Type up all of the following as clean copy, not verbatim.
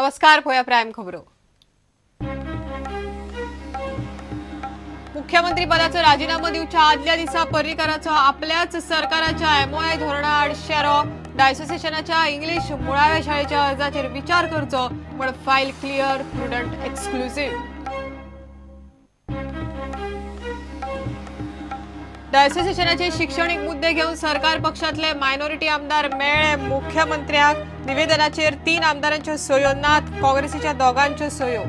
नमस्कार पळोवया प्रायम खबरो। मुख्यमंत्री पदाचो राजीनामो दिवच्या आदल्या दिसा पर्रीकाराचो आपल्याच सरकाराच्या एमओआय धोरणा आड शेरो डायसोसिएशनाच्या इंग्लीश मुळाव्या शाळेच्या अर्जाचेर विचार करचो म्हण फायल क्लियर प्रुडंट एक्सक्लुसिव्ह। डायसोसिएशनाचे शिक्षणिक मुद्दे घेऊन सरकार पक्षातले मायनॉरिटी आमदार मेळ्ळे मुख्यमंत्र्याक। निवेदनाचेर 3 आमदारांच्यो सयो नात, काँग्रेसीच्या दोगांच्यो सयो।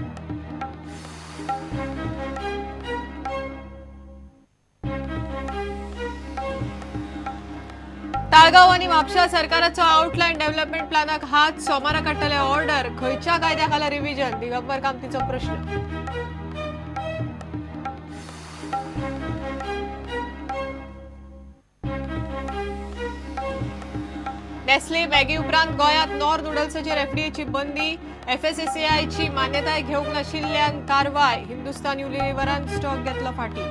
ताळगाव आणि म्हापसा सरकाराचो आउटलायन डेव्हलपमेंट प्लॅनाक हात सोमारा काडटले ऑर्डर। खंयच्या कायद्या खाला रिव्हिजन? दिगंबर कामतीचो प्रश्न। नेस्ले मॅगी उपरांत गोयात नॉर नूडल्सचेर एफडीएची बंदी। एफएसएसएआयची मान्यताय घेवंक नाशिल्ल्यान कारवाय। हिंदुस्तान युनिलिव्हरान स्टॉक घेतलो फाटी।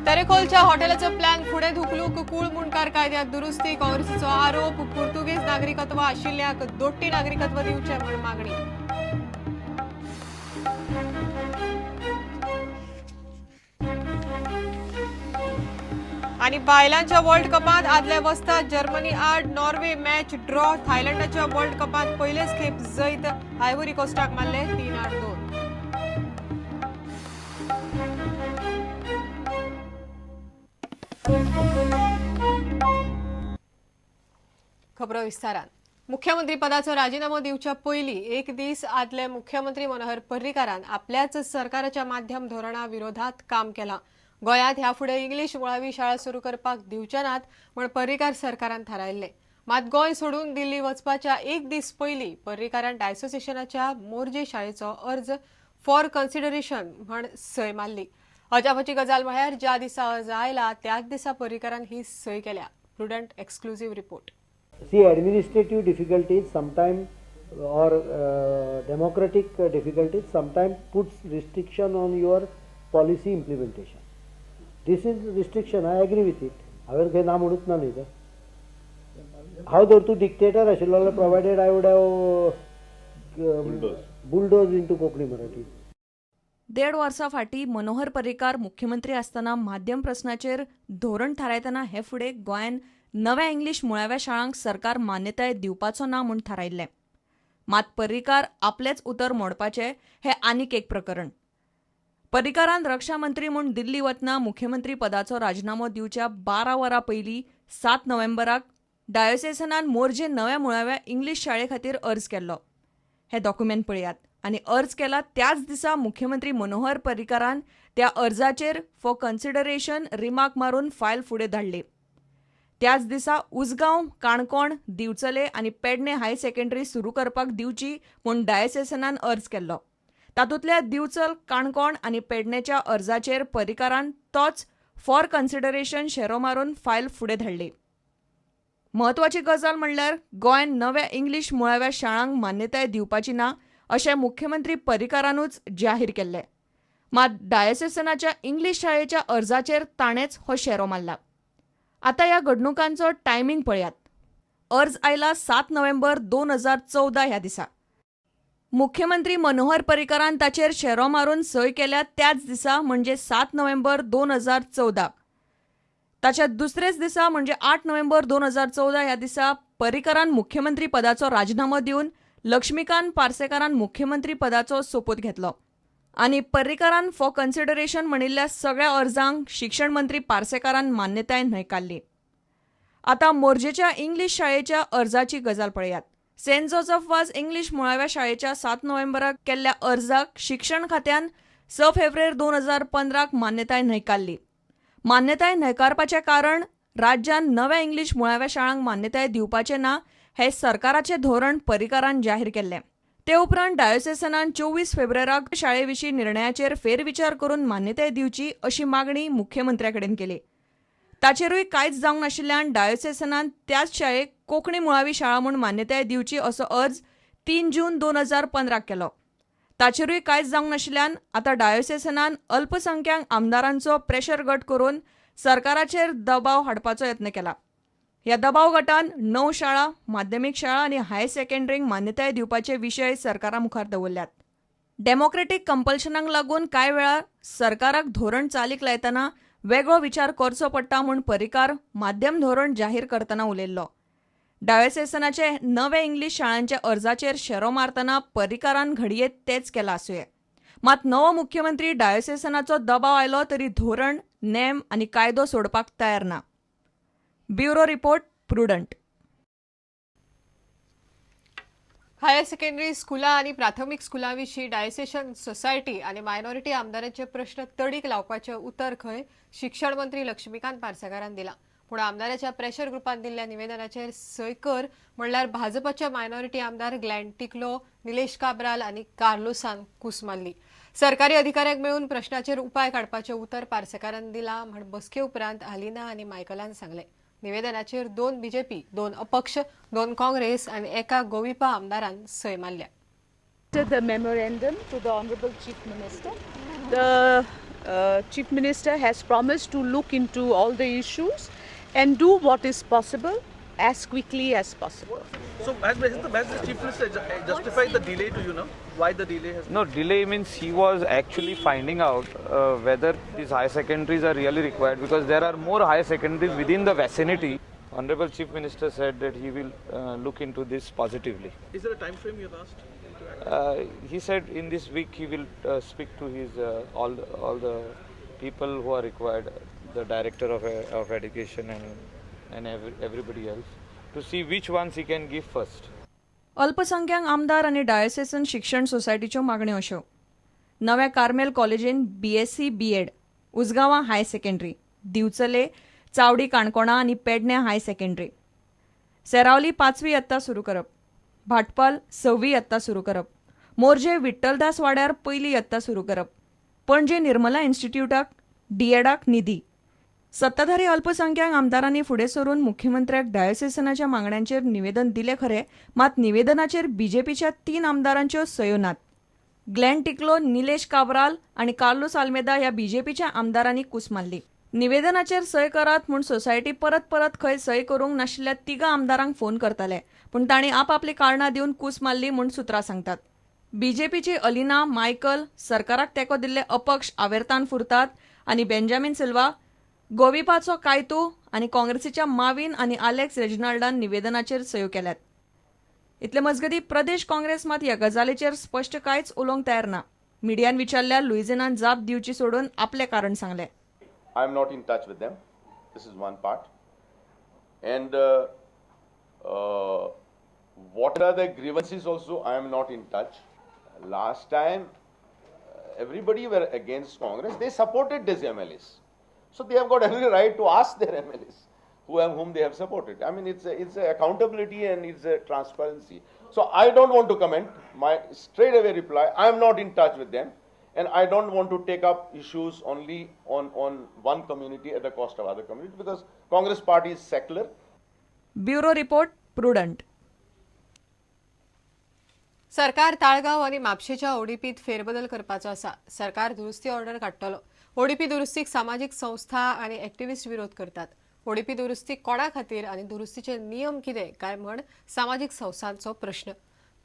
तेरेखोलच्या हॉटेलाचो प्लॅन फुडें धुकलूक कूळ मुणकार कायद्यात दुरुस्ती। काँग्रेसीचो आरोप पुर्तुगेज नागरिकत्व आशिल्ल्यांक दोट्टी नागरिकत्व दिवचे म्हण मागणी। आणि बायलांच्या वर्ल्ड कपात आदले वस्ताद जर्मनी आड नॉर्वे मॅच ड्रॉ। थायलंडाच्या वर्ल्ड कपात पहिलेच खेप जैत आयव्हरी कोस्टाक मारले 3-8-2। खबरो विस्तारान। मुख्यमंत्री पदाचो राजीनामो दिवच्या पयलीं एक दीस आदले मुख्यमंत्री मनोहर पर्रीकारान आपल्याच सरकाराच्या माध्यम धोरणा विरोधात काम केलां। गोयात ह्या फुडें इंग्लीश मुळावी शाळा सुरू करपाक दिवचे नात म्हण पर्रीकार सरकारान थारायल्ले। मात गोंय सोडून दिल्ली वचपाच्या एक दीस पयलीं पर्रीकारान डायसोसिएशनाच्या मोर्जे शाळेचो अर्ज फॉर कन्सिडरेशन म्हण सय मारली। अजापाची गजाल म्हळ्यार ज्या दिसा अर्ज आयला त्याच दिसा पर्रीकारान ही सय केल्या। Prudent exclusive report. See, administrative difficulties sometimes or democratic difficulties sometimes puts restriction on your policy implementation. This is restriction. I agree with it. हांवें खंय ना म्हणूच ना न्ही तें। हांव जर तूं डिक्टेटर आशिल्लो जाल्यार provided I would have bulldozed into Konkani Marathi. 1.5 वर्सां फाटीं मनोहर पर्रीकार मुख्यमंत्री आसतना माध्यम प्रस्नाचेर धोरण थारायतना हे फुडें गोंयान नव्या इंग्लीश मुळाव्या शाळांक सरकार मान्यताय दिवपाचो ना म्हूण थारायल्लें। मात पर्रीकार आपलेच उतर मोडपाचें हें आनीक एक प्रकरण। पर्रीकारान रक्षा मंत्री म्हूण दिल्ली वतना मुख्यमंत्री पदाचो राजीनामो दिवच्या 12 वरां पयलीं 7 नोव्हेंबराक डायोसेसनान मोर्जे नव्या मुळाव्या इंग्लीश शाळे खातीर अर्ज केल्लो। हे डॉक्युमेंट पळयात। आनी अर्ज केला त्याच दिसा मुख्यमंत्री मनोहर पर्रीकारान त्या अर्जाचेर फॉर कन्सिडरेशन रिमार्क मारून फायल फुडें धाडली। त्याच दिसा उसगांव, काणकोण, दिवचले आनी पेडणे हाय सेकंडरी सुरू करपाक दिवची म्हूण डायसेसनान अर्ज केल्लो। तातूंतल्या दिवचल, काणकोण आनी पेडणेच्या अर्जाचेर पर्रीकारान तोच फॉर कन्सिडरेशन शेरो मारून फायल फुडें धाडली। म्हत्वाची गजाल म्हणल्यार गोंयान नव्या इंग्लीश मुळाव्या शाळांक मान्यताय दिवपाची ना अशें मुख्यमंत्री पर्रीकारानूच जाहीर केल्लें। मात डायसेसनाच्या इंग्लीश शाळेच्या अर्जाचेर ताणेंच हो शेरो मारला। आता ह्या घडणुकांचो टायमिंग पळयात। अर्ज आयला 7 नोव्हेंबर 2014 ह्या दिसा। मुख्यमंत्री मनोहर पर्रीकारान ताचेर शेरो मारून सय केल्या त्याच दिसा म्हणजे 7 नोव्हेंबर 2014। ताच्या दुसरेच दिसा म्हणजे 8 नोव्हेंबर 2014 ह्या दिसा पर्रीकारान मुख्यमंत्री पदाचो राजीनामो दिवन लक्ष्मीकांत पार्सेकारान मुख्यमंत्री पदाचो सोपूत घेतलो। आनी पर्रीकारान फॉर कन्सिडरेशन म्हणिल्ल्या सगळ्या अर्जांक शिक्षण मंत्री पार्सेकारान मान्यताय न्हयकारली। आता मोर्जेच्या इंग्लीश शाळेच्या अर्जाची गजाल पळयात। सेंट जोसेफ वाज इंग्लीश मुळाव्या शाळेच्या 7 नोव्हेंबराक केल्ल्या अर्जाक शिक्षण खात्यान 6 फेब्रुवारी 2015 मान्यताय न्हयकारली। मान्यताय न्हयकारपाचें कारण राज्यान नव्या इंग्लीश मुळाव्या शाळांक मान्यताय दिवपाचें ना हें सरकाराचें धोरण पर्रीकारान जाहीर केल्लें। ते उपरांत डायोसेसनान 24 फेब्रुवाराक शाळेविशीं निर्णयाचेर फेरविचार करून मान्यताय दिवची अशी मागणी मुख्यमंत्र्याकडेन केली। ताचेरूय कांयच जावंक नाशिल्ल्यान डायोसेसनान त्याच शाळेक कोंकणी मुळावी शाळा म्हूण मान्यताय दिवची असो अर्ज 3 जून 2015 केलो। ताचेरूय कांयच जावंक नाशिल्ल्यान आतां डायोसेसनान अल्पसंख्याक आमदारांचो प्रेशर गट करून सरकाराचेर दबाव हाडपाचो यत्न केला. ह्या दबाव गटान 9 शाळा, माध्यमीक शाळा आनी हायर सेकंडरीक मान्यताय दिवपाचे विशय सरकारा मुखार दवरल्यात. डेमोक्रेटीक कंपल्शनाक लागून कांय वेळार सरकाराक धोरण चालीक लायतना वेगळो विचार करचो पडटा म्हूण पर्रीकार माध्यम धोरण जाहीर करतना उलयल्लो. डायोसेसनाचे नवे इंग्लीश शाळांच्या अर्जाचेर शेरो मारतना पर्रीकारान घडये तेच केला आसुये. मात नवो मुख्यमंत्री डायोसेसनाचो दबाव आयलो तरी धोरण, नेम आनी कायदो सोडपाक तयार ना. Bureau report, prudent. Higher secondary स्कुलां आनी प्राथमीक स्कुलां विशीं डायसेशन सोसायटी आनी मायनॉरिटी आमदारांचे प्रश्न तडीक लावपाचें उतर खंय शिक्षण मंत्री लक्ष्मीकांत पार्सेकारान दिलां. पूण आमदाराच्या प्रेशर ग्रुपान दिल्ल्या निवेदनाचेर सय कर म्हणल्यार भाजपाचे मायनॉरिटी आमदार ग्लॅन टिकलो, निलेश काब्राल आनी कार्लोसान कूस मारली. सरकारी अधिकाऱ्यांक मेळून प्रश्नाचेर उपाय काडपाचें उतर पार्सेकारान दिलां म्हण बसके उपरांत हालिना आनी मायकलान सांगलें. निवेदनाचेर 2 बीजेपी, 2 अपक्ष, 2 काँग्रेस आनी एका गोविपा आमदारान सय मारल्या. The memorandum to the Honorable Chief Minister. The Chief Minister has promised to look into all the issues and do what is possible as quickly as possible. So has the Chief Minister justified the delay to you know? Why the delay has No, delay means he was actually finding out whether these higher secondaries are really required, because there are more higher secondaries within the vicinity. Honorable Chief Minister said that he will look into this positively. Is there a time frame you have asked? He said in this week he will speak to his all the people who are required, the director of education and everybody else, to see which ones he can give first. अल्पसंख्याक आमदार आनी diocesan शिक्षण सोसायटीच्यो मागण्यो अश्यो: नव्या Carmel कॉलेजीन BSc B.Ed, उजगांवां हाय secondary, दिवचले, चावडी काणकोणा आनी पेडण्यां हाय सेकंडरी, सेरावली 5वी इयत्ता सुरू करप, भाटपाल 6वी इयत्ता सुरू करप, मोर्जे विठ्ठलदास वाड्यार 1ली इयत्ता सुरू करप, पणजे निर्मला इन्स्टिट्यूटाक D.Edक निधी. सत्ताधारी अल्पसंख्याक आमदारांनी फुडें सरून मुख्यमंत्र्याक डायोसेसनाच्या मागण्यांचेर निवेदन दिले खरे, मात निवेदनाचेर बीजेपीच्या 3 आमदारांच्यो सयो नात. ग्लॅन टिकलो, निलेश काब्राल आनी कार्लोस आल्मेदा ह्या बीजेपीच्या आमदारांनी कूस मारली. निवेदनाचेर सय करात म्हूण सोसायटी परत परत खंय सय करूंक नाशिल्ल्या 3 आमदारांक फोन करताले, पूण तांणी आपआपली कारणां दिवन कूस मारली म्हूण सुत्रां सांगतात. बीजेपीची अलिना, मायकल, सरकाराक तेंको दिल्ले अपक्ष आवेर्तान फुरतात आनी बेंजामिन सिल्वा, गोविपाचो कायतू आनी काँग्रेसीच्या माविन आनी आलेक्स रेजिनाल्डान निवेदनाचेर सयो केल्यात. इतले मजगती प्रदेश काँग्रेस मात ह्या गजालीचेर स्पश्ट कांयच उलोवंक तयार ना. मिडियान विचारल्यार लुइझिनान जाप दिवची सोडून आपले कारण सांगलें. I am not in touch with them. This is one part. And what are the grievances also, I am not in touch. Last time, everybody were against Congress. They supported these MLAs. So they have got every right to ask their MLAs whom they have supported. I mean, it's a accountability and it's a transparency. So I don't want to comment. My straight away reply, I am not in touch with them. And I don't want to take up issues only on one community at the cost of other communities, because Congress party is secular. Bureau report, prudent. सरकार ताळगाव आनी म्हापशेच्या ओडीपीत फेरबदल करपाचो आसा. सरकार दुरुस्ती order काडटलो. ODP दुरुस्तीक सामाजीक संस्था आनी एक्टिव्हिस्ट विरोध करतात. ओडीपी दुरुस्ती कोणा खातीर आनी दुरुस्तीचे नियम कितें काय म्हण सामाजीक संस्थांचो प्रश्न.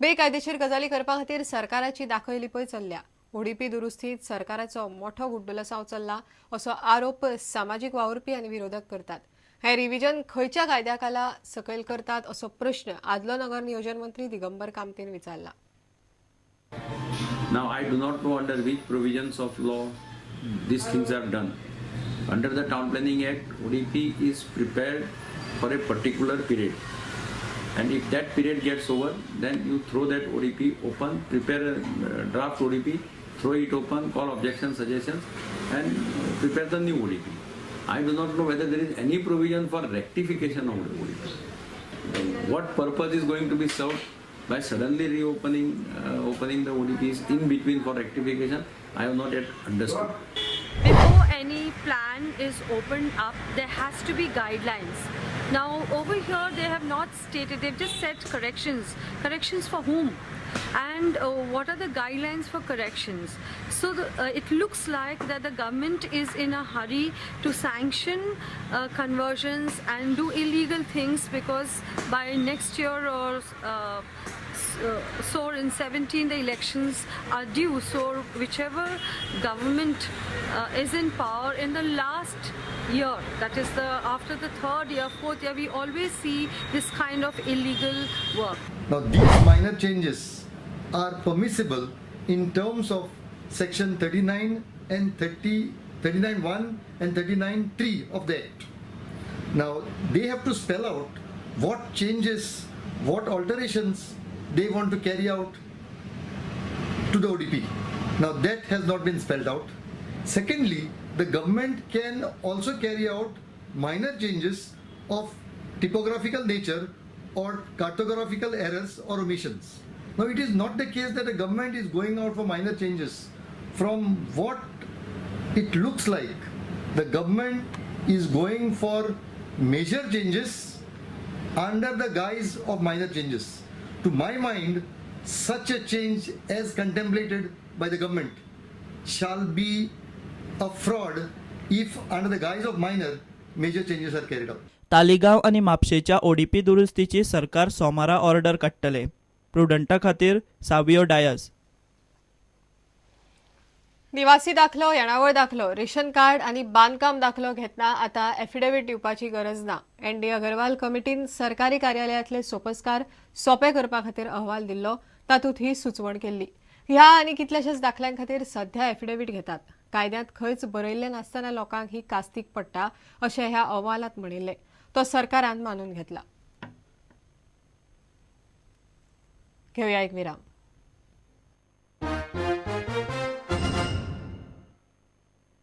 बेकायदेशीर गजाली करपा खातीर सरकाराची दाखयलिपय चल्ल्या. ओडीपी दुरुस्तीत सरकाराचो मोठो गुड्डलसांव चल्ला असो आरोप सामाजीक वावुरपी आनी विरोधक करतात. हे रिव्हिजन खंयच्या कायद्याखाला सकयल करतात असो प्रश्न आदलो नगर नियोजन मंत्री दिगंबर कामतीन विचारला. Now I do not know under which provisions of law these things are done. Under the Town Planning Act, ODP is prepared for a particular period. And if that period gets over, then you throw that ODP open, prepare a draft ODP, throw it open, call objections, suggestions, and prepare the new ODP. I do not know whether there is any provision for rectification of the ODP. What purpose is going to be served by suddenly reopening opening the ODPs in between for rectification? I have not yet understood. Before any plan is opened up, there has to be guidelines. Now over here they have not stated, they've just said corrections. Corrections for whom? And what are the guidelines for corrections? So it looks like that the government is in a hurry to sanction conversions and do illegal things, because by next year or so in 17 the elections are due. So whichever government is in power in the last year, that is after the third year, fourth year, we always see this kind of illegal work. Now these minor changes are permissible in terms of section 39 and 39(1) and 39(3) of the Act. Now they have to spell out what changes, what alterations they want to carry out to the ODP. Now that has not been spelled out. Secondly, the government can also carry out minor changes of typographical nature or cartographical errors or omissions. Now it is not the case that the government is going out for minor changes. From what it looks like, the government is going for major changes under the guise of minor changes. To my mind, such a change as contemplated by the government shall be a fraud if under the guise of minor, major changes are carried out. Taleigao आणि म्हापशेच्या ODP दुरुस्तीची सरकार सोमारा order काडटले. प्रुडंटा खातीर सावियो डायस. निवासी दाखलो, येणावळ दाखलो, रेशन कार्ड आणि बांदकाम दाखलो घेतना आता एफिडेव्हिट दिवपाची गरज ना. एनडी अगरवाल कमिटीन सरकारी कार्यालयातले सोपस्कार सोपे करपा खातीर अहवाल दिल्लो. तातूंत ही सुचवण केल्ली. ह्या आनी कितल्याशाच दाखल्यां खातीर सध्या एफिडेव्हिट घेतात. कायद्यांत खंयच बरयल्लें नासतना लोकांक ही कास्तीक पडटा अशें ह्या अहवालांत म्हणिल्लें. तो सरकारान मानून घेतला. घेऊया एक विराम.